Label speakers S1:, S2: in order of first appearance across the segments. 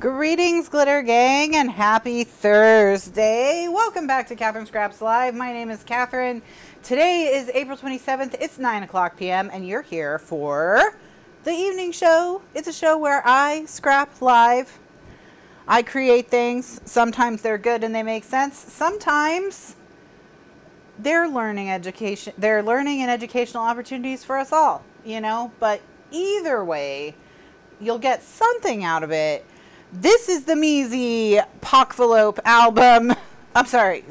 S1: Greetings, Glitter Gang, and happy Thursday. Welcome back to Kathryn Scraps Live. My name is Kathryn. Today is April 27th. It's 9 o'clock p.m. and you're here for the evening show. It's a show where I scrap live. I create things. Sometimes they're good and they make sense. Sometimes they're learning and educational opportunities for us all, you know, but either way, you'll get something out of it. This is the Measy Pock-Velope album. I'm sorry,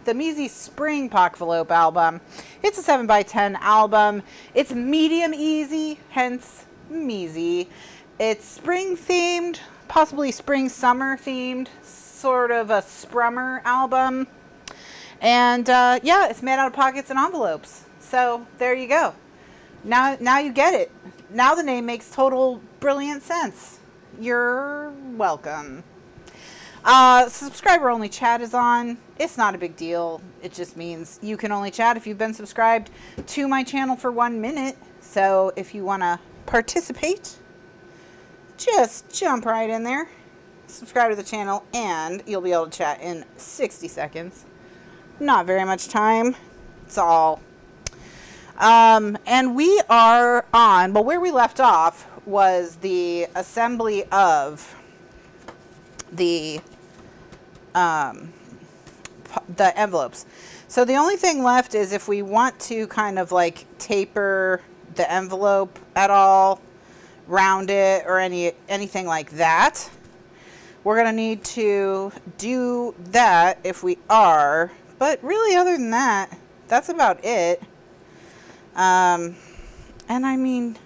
S1: the Measy Spring Pock-Velope album. It's a 7x10 album. It's medium easy, hence Measy. It's spring themed, possibly spring summer themed, sort of a sprummer album. And yeah, it's made out of pockets and envelopes. So there you go. Now you get it. Now the name makes total brilliant sense. You're welcome. Subscriber only chat is on. It's not a big deal. It just means you can only chat if you've been subscribed to my channel for 1 minute. So if you want to participate, just jump right in there, subscribe to the channel, and you'll be able to chat in 60 seconds. Not very much time. It's all. And we are on, well, where we left off was the assembly of the envelopes. So the only thing left is if we want to kind of like taper the envelope at all, round it, or anything like that, we're going to need to do that if we are. But really, other than that, that's about it. And I mean,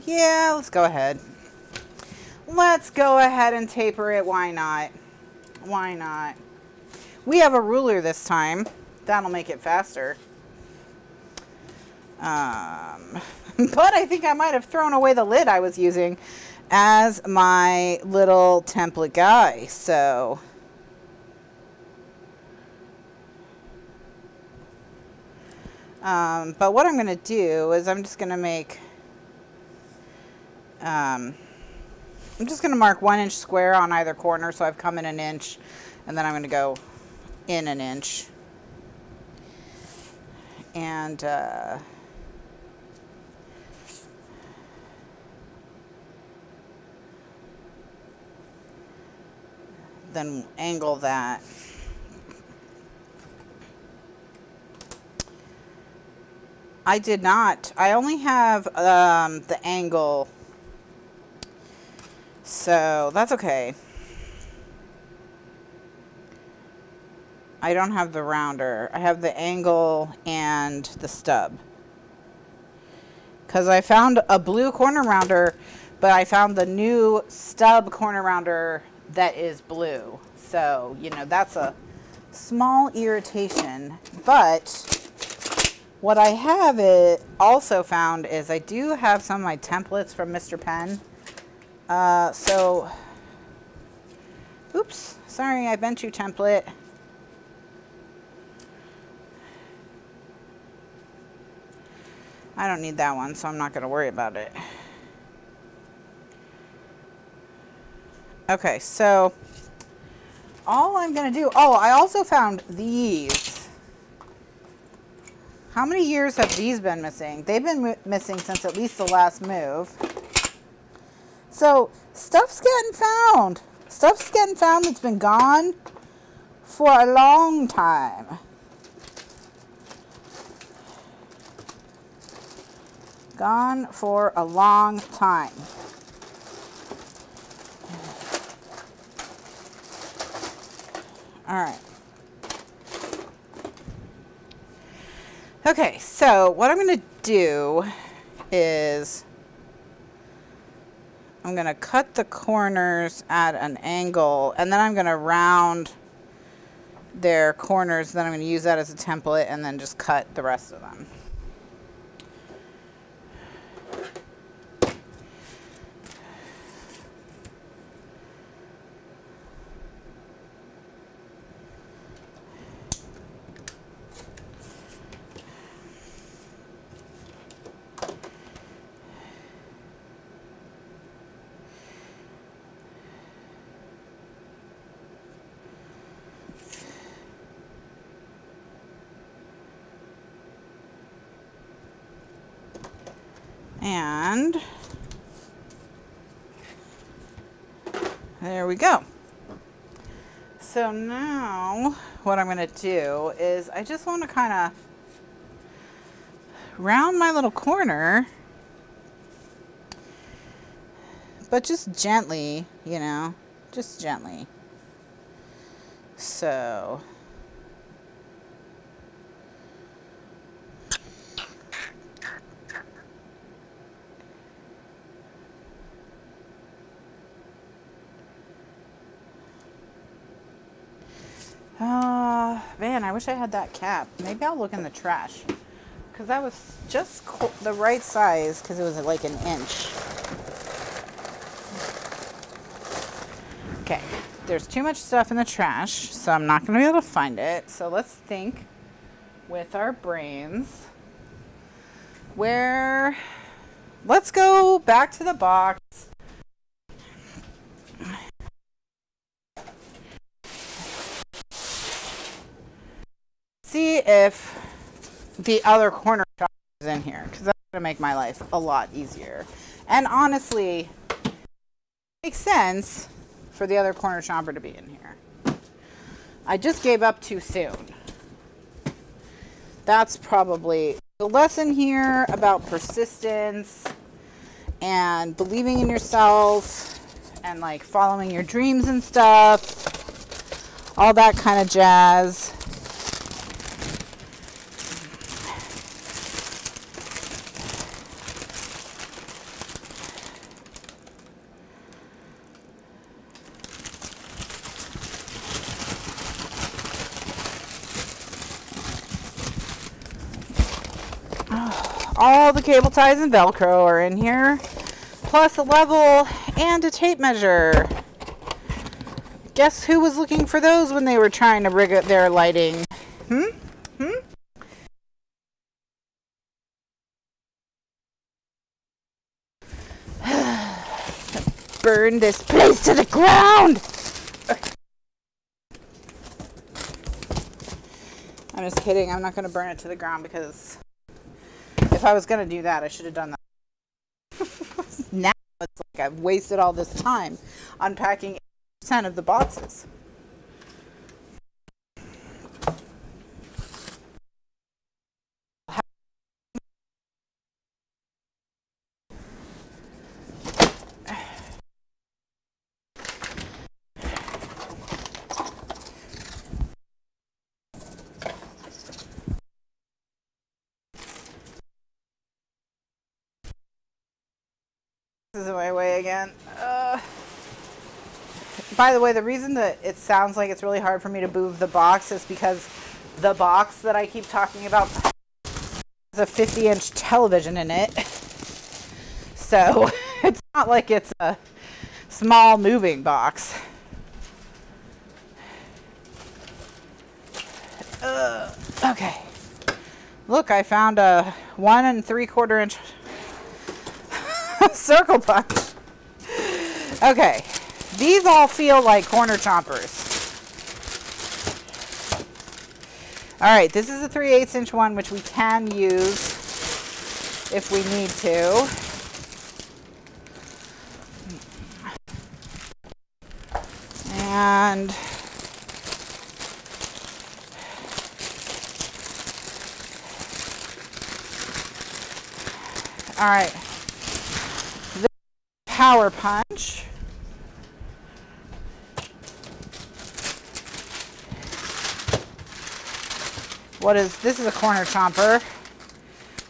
S1: yeah, let's go ahead. Let's go ahead and taper it. Why not? Why not? We have a ruler this time. That'll make it faster. But I think I might have thrown away the lid I was using as my little template guy. So but what I'm going to do is I'm just going to make, I'm just going to mark 1 inch square on either corner. So I've come in 1 inch, and then I'm going to go in 1 inch. And then angle that. I did not. I only have the angle, so that's okay. I don't have the rounder. I have the angle and the stub. Because I found a blue corner rounder, but I found the new stub corner rounder that is blue. So, you know, that's a small irritation, but what I have also found is I do have some of my templates from Mr. Pen. So, oops, sorry, I bent you, template. I don't need that one, so I'm not going to worry about it. Okay, so all I'm going to do, oh, I also found these. How many years have these been missing? They've been missing since at least the last move. So stuff's getting found. Stuff's getting found that's been gone for a long time. Gone for a long time. All right. Okay, so what I'm going to do is I'm going to cut the corners at an angle, and then I'm going to round their corners. Then I'm going to use that as a template and then just cut the rest of them. And there we go. So now what I'm going to do is I just want to kind of round my little corner, but just gently, you know, just gently. So man, I wish I had that cap. Maybe I'll look in the trash, because that was just the right size, because it was like an inch. Okay, there's too much stuff in the trash, so I'm not going to be able to find it. So let's think with our brains. Let's go back to the box. See if the other corner shop is in here, because that's going to make my life a lot easier. And honestly, it makes sense for the other corner chomper to be in here. I just gave up too soon. That's probably the lesson here about persistence and believing in yourself and like following your dreams and stuff, all that kind of jazz. All the cable ties and Velcro are in here, plus a level and a tape measure. Guess who was looking for those when they were trying to rig their lighting? Burn this place to the ground! I'm just kidding. I'm not going to burn it to the ground, because if I was going to do that, I should have done that. Now it's like I've wasted all this time unpacking 80% of the boxes. This is my way again. By the way, the reason that it sounds like it's really hard for me to move the box is because the box that I keep talking about has a 50-inch television in it. So it's not like it's a small moving box. Okay. Look, I found a 1 3/4 inch circle punch. Okay, these all feel like corner chompers. All right, this is a 3/8 inch one, which we can use if we need to. And all right. Power punch. This is a corner chomper.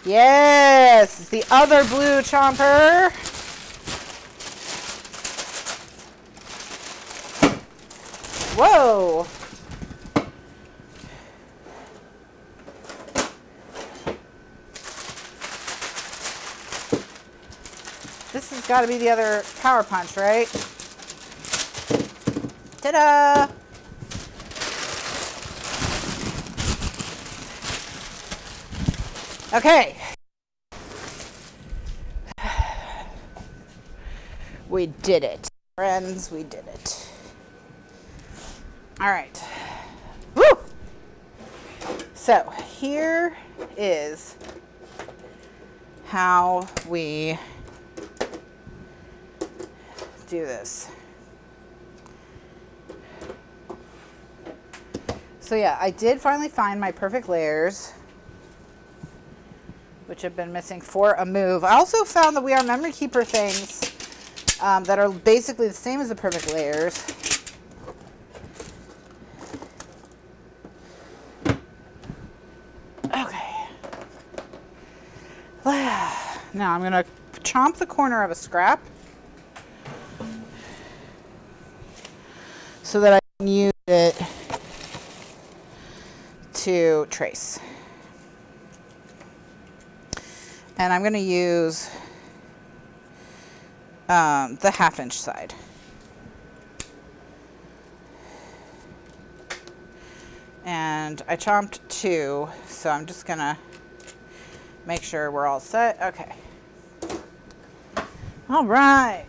S1: Yes, it's the other blue chomper. Whoa. This has got to be the other power punch, right? Ta-da! Okay. We did it, friends. We did it. All right. Woo! So here is how we do this. So yeah, I did finally find my perfect layers, which have been missing for a move. I also found that we are memory keeper things that are basically the same as the perfect layers. Okay. Now I'm gonna chomp the corner of a scrap so that I can use it to trace. And I'm going to use the 1/2 inch side. And I chomped 2, so I'm just going to make sure we're all set. Okay. All right.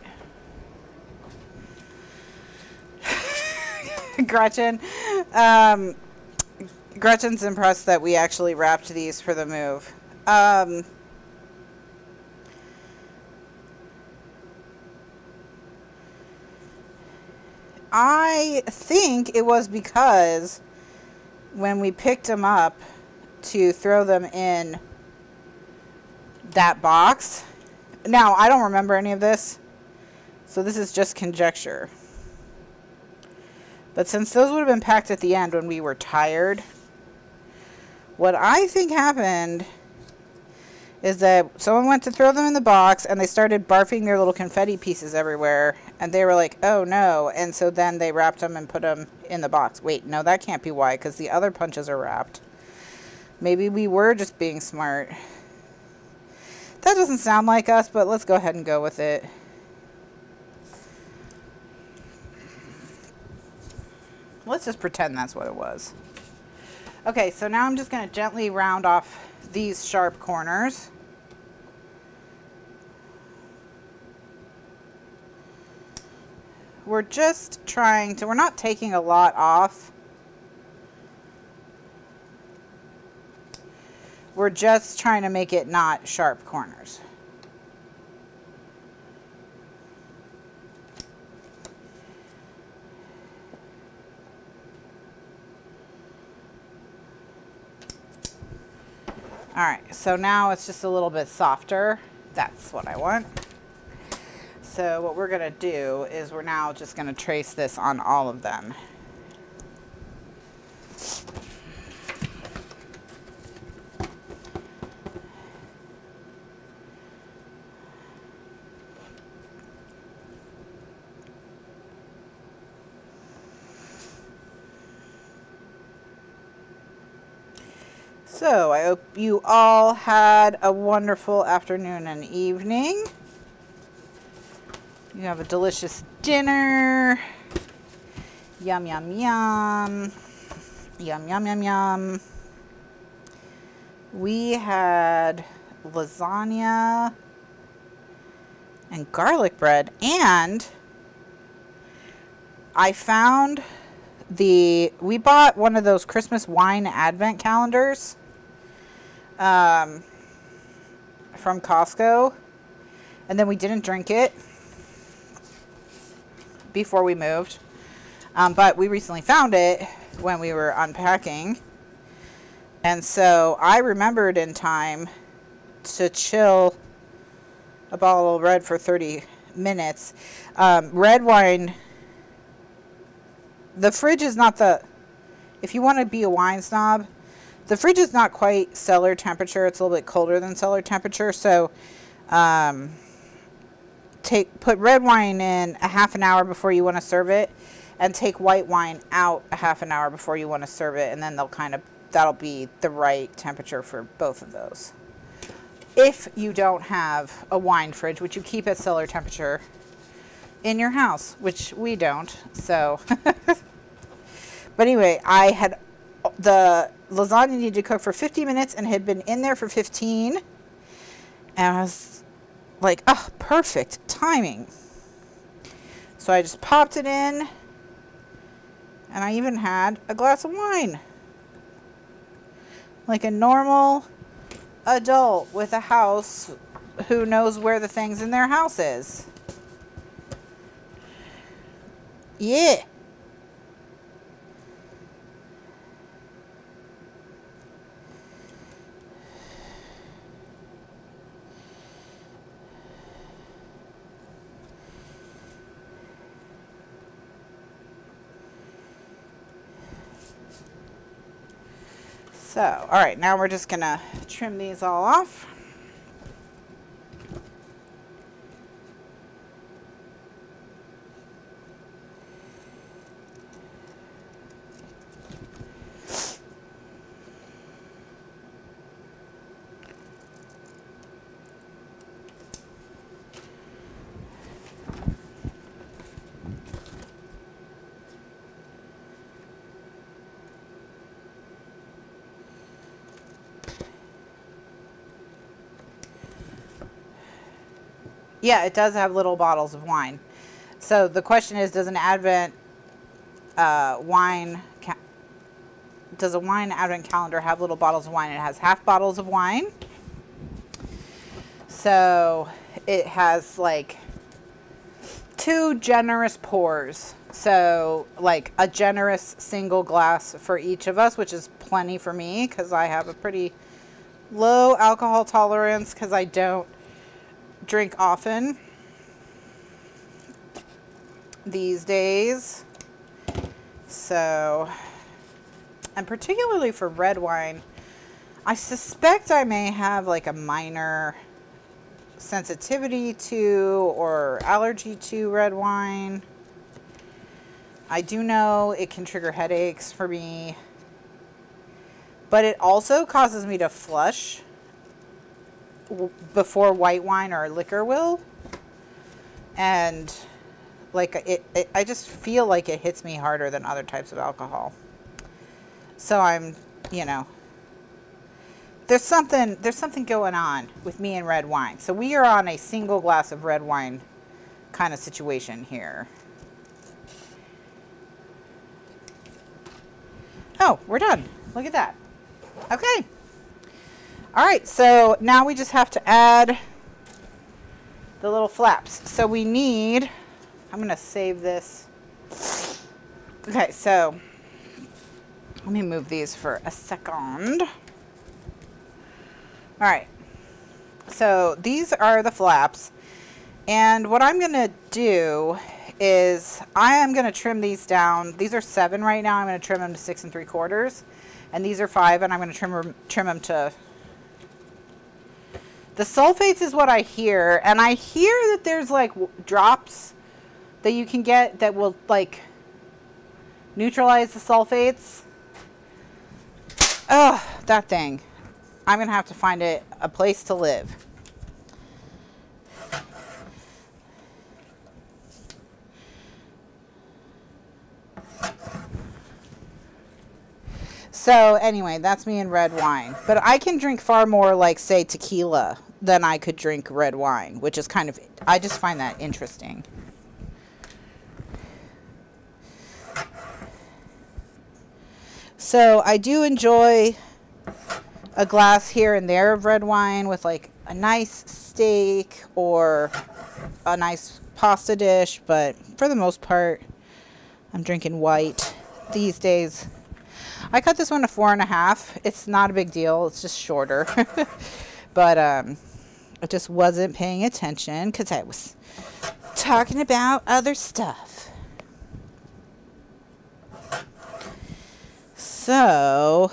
S1: Gretchen. Gretchen's impressed that we actually wrapped these for the move. I think it was because when we picked them up to throw them in that box. Now, I don't remember any of this, so this is just conjecture. But since those would have been packed at the end when we were tired, what I think happened is that someone went to throw them in the box and they started barfing their little confetti pieces everywhere. And they were like, oh no. And so then they wrapped them and put them in the box. Wait, no, that can't be why, because the other punches are wrapped. Maybe we were just being smart. That doesn't sound like us, but let's go ahead and go with it. Let's just pretend that's what it was. Okay, so now I'm just going to gently round off these sharp corners. We're just trying to, we're not taking a lot off. We're just trying to make it not sharp corners. All right, so now it's just a little bit softer. That's what I want. So what we're gonna do is we're now just gonna trace this on all of them. So I hope you all had a wonderful afternoon and evening. You have a delicious dinner. Yum, yum, yum. Yum, yum, yum, yum. We had lasagna and garlic bread, and I found we bought one of those Christmas wine advent calendars from Costco, and then we didn't drink it before we moved, but we recently found it when we were unpacking, and so I remembered in time to chill a bottle of red for 30 minutes. Red wine, the fridge is not if you want to be a wine snob, the fridge is not quite cellar temperature. It's a little bit colder than cellar temperature. So put red wine in a half an hour before you want to serve it, and take white wine out a half an hour before you want to serve it, and then that'll be the right temperature for both of those. If you don't have a wine fridge, which you keep at cellar temperature in your house, which we don't, so. But anyway, I had the lasagna needed to cook for 50 minutes and had been in there for 15. And I was like, oh, perfect timing. So I just popped it in, and I even had a glass of wine. Like a normal adult with a house who knows where the things in their house is. Yeah. So, all right, now we're just gonna trim these all off. Yeah, it does have little bottles of wine. So the question is, does an Advent does a wine Advent calendar have little bottles of wine? It has half bottles of wine. So it has like 2 generous pours. So like a generous single glass for each of us, which is plenty for me because I have a pretty low alcohol tolerance because I don't drink often these days. So, and particularly for red wine, I suspect I may have like a minor sensitivity to or allergy to red wine. I do know it can trigger headaches for me, but it also causes me to flush before white wine or liquor will, and like I just feel like it hits me harder than other types of alcohol. So I'm, you know, there's something going on with me and red wine. So we are on a single glass of red wine kind of situation here. Oh, we're done. Look at that. Okay. All right, so now we just have to add the little flaps. So we need, I'm going to save this. Okay, so let me move these for a second. All right, so these are the flaps. And what I'm going to do is I am going to trim these down. These are 7 right now. I'm going to trim them to 6 3/4. And these are 5, and I'm going to trim them to... The sulfates is what I hear, and I hear that there's like drops that you can get that will like neutralize the sulfates. Oh, that thing. I'm gonna have to find a place to live. So anyway, that's me in red wine. But I can drink far more, like, say, tequila than I could drink red wine, which is kind of, I just find that interesting. So I do enjoy a glass here and there of red wine with, like, a nice steak or a nice pasta dish. But for the most part, I'm drinking white these days. I cut this one to 4.5. It's not a big deal. It's just shorter. But I just wasn't paying attention because I was talking about other stuff. So,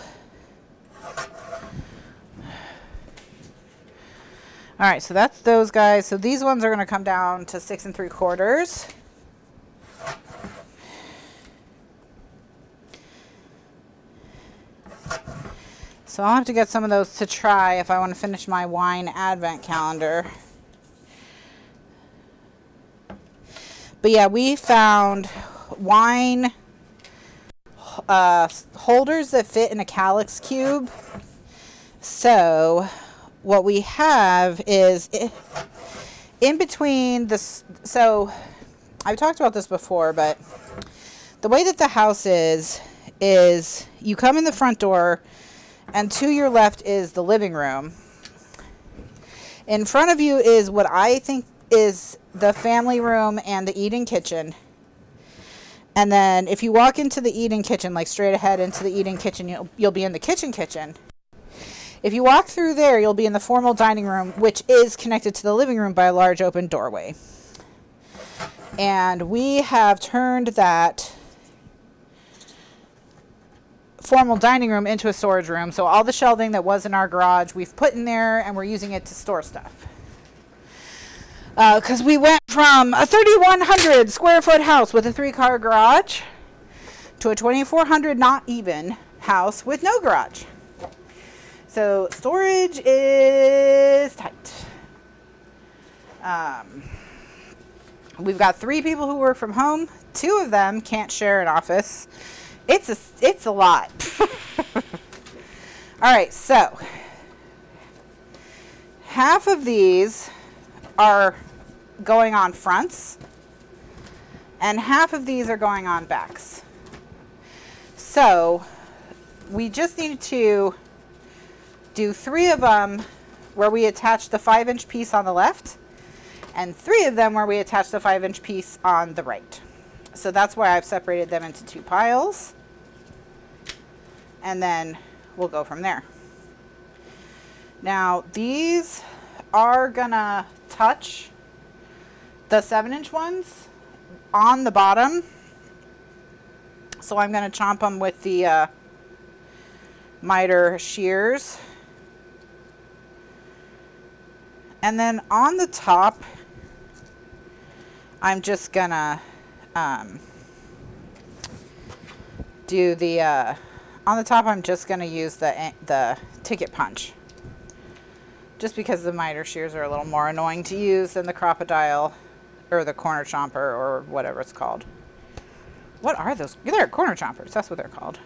S1: all right, so that's those guys. So these ones are going to come down to 6 3/4. So I'll have to get some of those to try if I want to finish my wine advent calendar. But yeah, we found wine holders that fit in a calyx cube. So what we have is in between this. So I've talked about this before, but the way that the house is you come in the front door, and to your left is the living room. In front of you is what I think is the family room and the eating kitchen. And then if you walk into the eating kitchen, like straight ahead into the eating kitchen, you'll be in the kitchen. If you walk through there, you'll be in the formal dining room, which is connected to the living room by a large open doorway. And we have turned that formal dining room into a storage room. So all the shelving that was in our garage, we've put in there, and we're using it to store stuff. Because we went from a 3,100 square foot house with a 3-car garage to a 2,400 not even house with no garage. So storage is tight. We've got 3 people who work from home. 2 of them can't share an office. It's a lot. All right, so half of these are going on fronts and half of these are going on backs. So we just need to do 3 of them where we attach the 5-inch piece on the left and 3 of them where we attach the 5-inch piece on the right. So that's why I've separated them into 2 piles, and then we'll go from there. Now these are gonna touch the 7-inch ones on the bottom, so I'm gonna chomp them with the miter shears. And then on the top, I'm just gonna do the on the top. I'm just gonna use the ticket punch, just because the miter shears are a little more annoying to use than the crocodile or the corner chomper or whatever it's called. What are those? They're corner chompers. That's what they're called.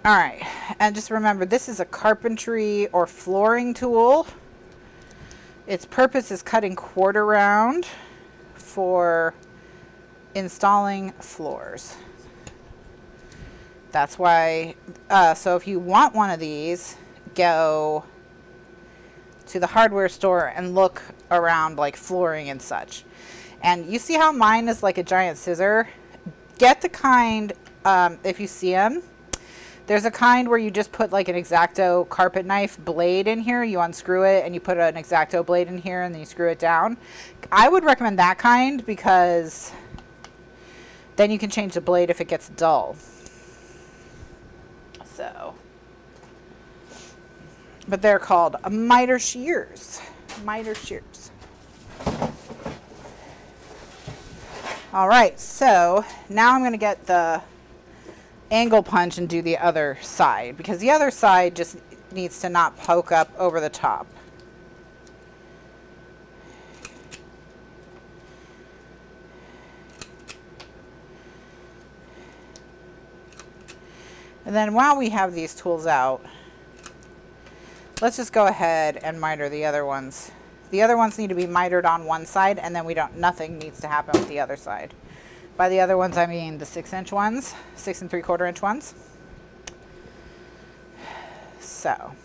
S1: All right, and just remember, this is a carpentry or flooring tool. Its purpose is cutting quarter round for installing floors. That's why, so if you want one of these, go to the hardware store and look around like flooring and such. And you see how mine is like a giant scissor? Get the kind, if you see them, there's a kind where you just put like an X-Acto carpet knife blade in here. You unscrew it and you put an X-Acto blade in here and then you screw it down. I would recommend that kind because then you can change the blade if it gets dull. So, but they're called miter shears. Miter shears. All right, so now I'm going to get the angle punch and do the other side, because the other side just needs to not poke up over the top. And then while we have these tools out, let's just go ahead and miter the other ones. The other ones need to be mitered on one side, and then nothing needs to happen with the other side. By the other ones, I mean the 6-inch ones, 6 3/4 inch ones. So,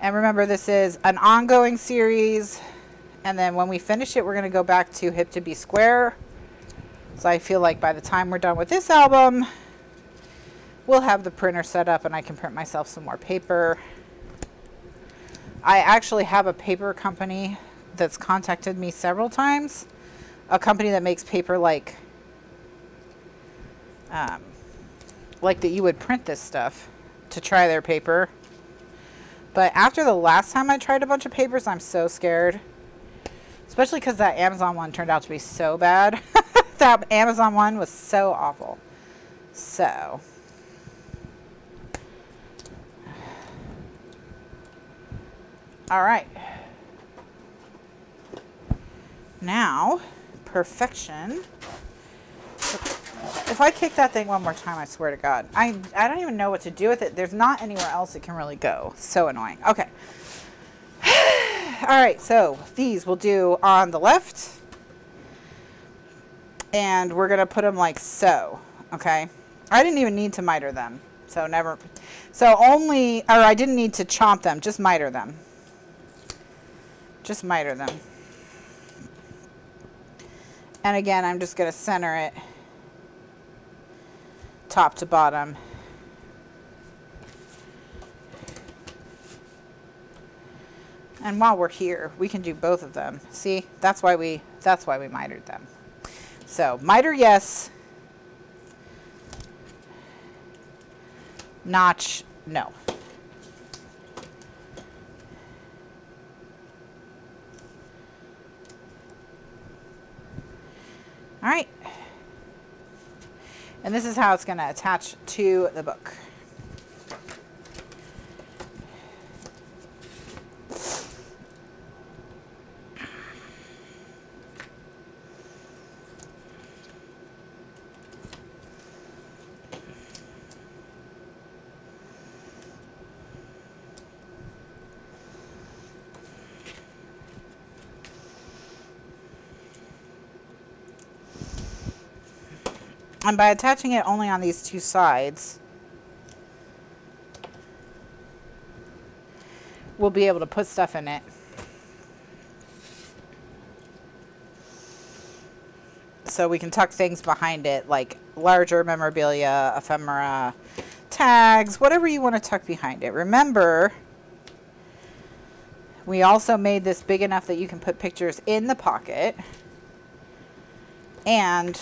S1: and remember, this is an ongoing series, and then when we finish it, we're going to go back to hip to be square. So I feel like by the time we're done with this album, we'll have the printer set up and I can print myself some more paper. I actually have a paper company that's contacted me several times. A company that makes paper like that you would print this stuff, to try their paper. But after the last time I tried a bunch of papers, I'm so scared. Especially because that Amazon one turned out to be so bad. That Amazon one was so awful. So, all right. Now, perfection. If I kick that thing one more time, I swear to God, I don't even know what to do with it. There's not anywhere else it can really go. So annoying. Okay. All right, so these we'll do on the left. And we're going to put them like so. Okay. I didn't even need to miter them. So I didn't need to chomp them, just miter them. Just miter them. And again, I'm just going to center it top to bottom. And while we're here, we can do both of them. See, that's why we mitered them. So miter, yes. Notch, no. All right. And this is how it's going to attach to the book. And by attaching it only on these two sides, we'll be able to put stuff in it. So we can tuck things behind it, like larger memorabilia, ephemera, tags, whatever you want to tuck behind it. Remember, we also made this big enough that you can put pictures in the pocket. And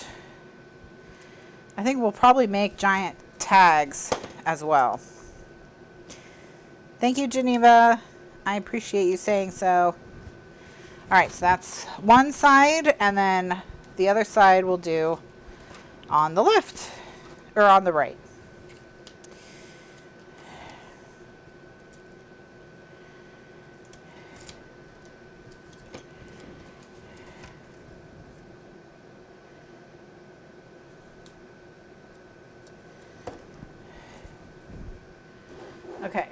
S1: I think we'll probably make giant tags as well. Thank you, Geneva. I appreciate you saying so. All right, so that's one side, and then the other side we'll do on the left, or on the right. Okay,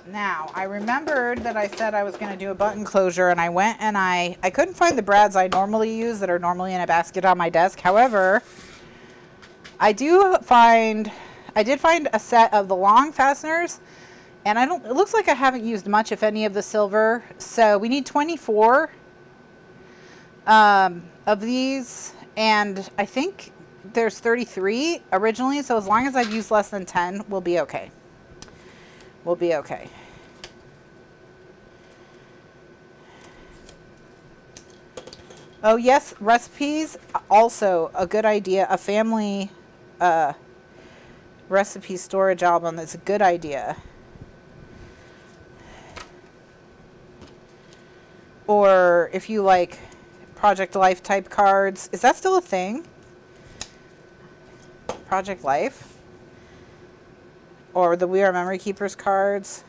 S1: now I remembered that I said I was going to do a button closure, and I went and I couldn't find the brads I normally use that are normally in a basket on my desk. However, I did find a set of the long fasteners, and it looks like I haven't used much, if any, of the silver. So we need 24 of these, and I think there's 33 originally, so as long as I've used less than 10, we'll be okay. We'll be okay. Oh yes, recipes, also a good idea. A family recipe storage album is a good idea. Or if you like Project Life type cards. Is that still a thing? Project Life? Or the We Are Memory Keepers cards.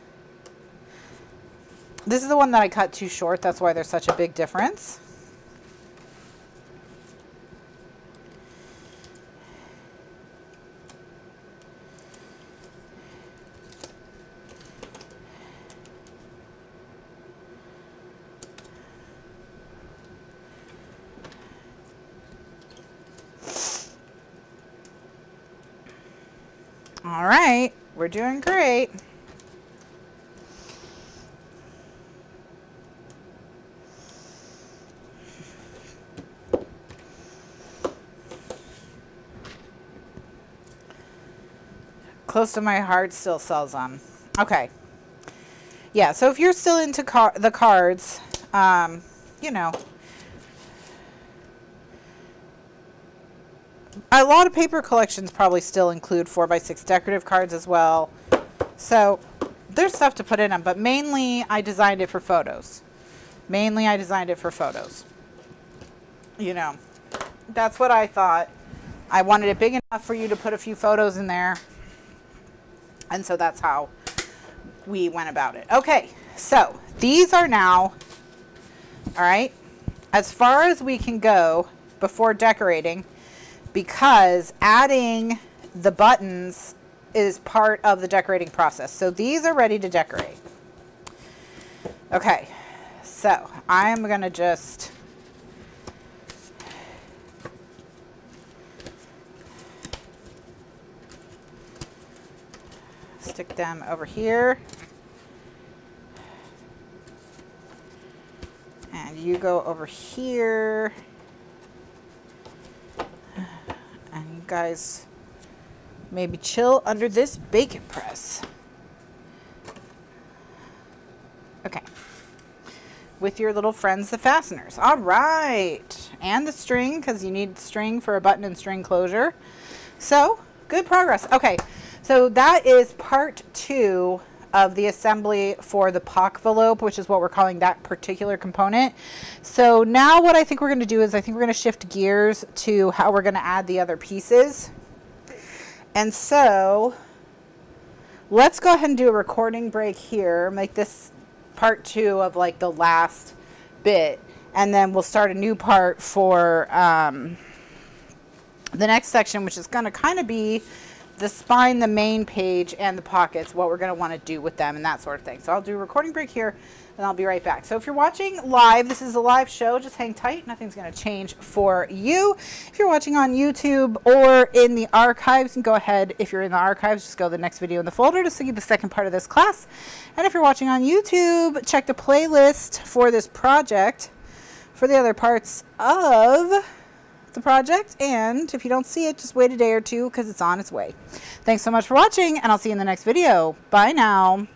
S1: This is the one that I cut too short. That's why there's such a big difference. All right. We're doing great. Close to my heart, still sells them. Okay. Yeah, so if you're still into the cards, you know, a lot of paper collections probably still include 4x6 decorative cards as well. So there's stuff to put in them, but mainly I designed it for photos. Mainly I designed it for photos. You know, that's what I thought. I wanted it big enough for you to put a few photos in there. And so that's how we went about it. Okay, so these are now, all right, as far as we can go before decorating, because adding the buttons is part of the decorating process. So these are ready to decorate. Okay, so I'm gonna just stick them over here. And you go over here. And you guys maybe chill under this bacon press. Okay. With your little friends, the fasteners. All right. And the string, because you need string for a button and string closure. So, good progress. Okay. So that is part 2 of the assembly for the Pock-Velope, which is what we're calling that particular component. So now what I think we're going to do is I think we're going to shift gears to how we're going to add the other pieces. And so let's go ahead and do a recording break here, make this part 2 of like the last bit, and then we'll start a new part for the next section, which is going to kind of be the spine, the main page, and the pockets, what we're going to want to do with them and that sort of thing. So I'll do a recording break here and I'll be right back. So if you're watching live, this is a live show, just hang tight. Nothing's going to change for you. If you're watching on YouTube or in the archives, and go ahead, if you're in the archives, just go to the next video in the folder to see the second part of this class. And if you're watching on YouTube, check the playlist for this project for the other parts of the project, and if you don't see it, just wait a day or two because it's on its way. Thanks so much for watching, and I'll see you in the next video. Bye now.